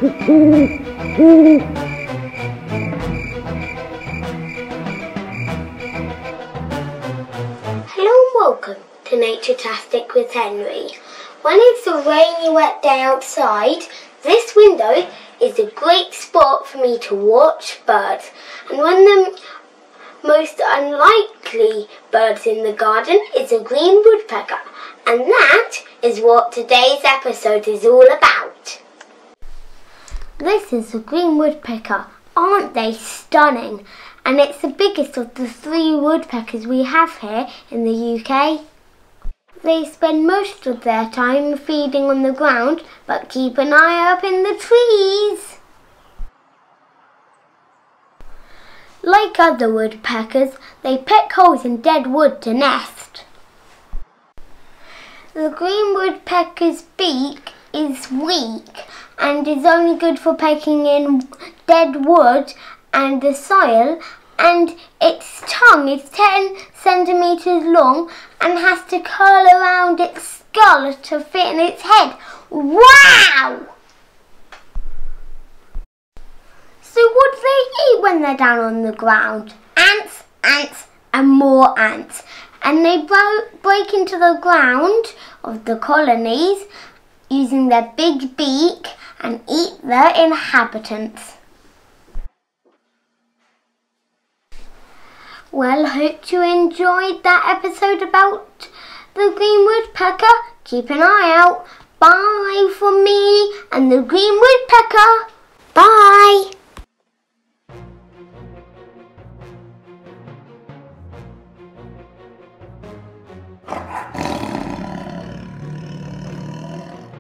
Hello and welcome to Naturetastic with Henry. When it's a rainy, wet day outside, this window is a great spot for me to watch birds. And one of the most unlikely birds in the garden is a green woodpecker. And that is what today's episode is all about. This is a green woodpecker. Aren't they stunning? And it's the biggest of the 3 woodpeckers we have here in the UK. They spend most of their time feeding on the ground, but keep an eye up in the trees. Like other woodpeckers, they pick holes in dead wood to nest. The green woodpecker's beak is weak and is only good for pecking in dead wood and the soil, and its tongue is 10 centimetres long and has to curl around its skull to fit in its head. Wow! So what do they eat when they're down on the ground? Ants, ants and more ants. And they break into the ground of the colonies using their big beak and eat their inhabitants. Well, hope you enjoyed that episode about the green woodpecker. Keep an eye out. Bye from me and the green woodpecker. Bye.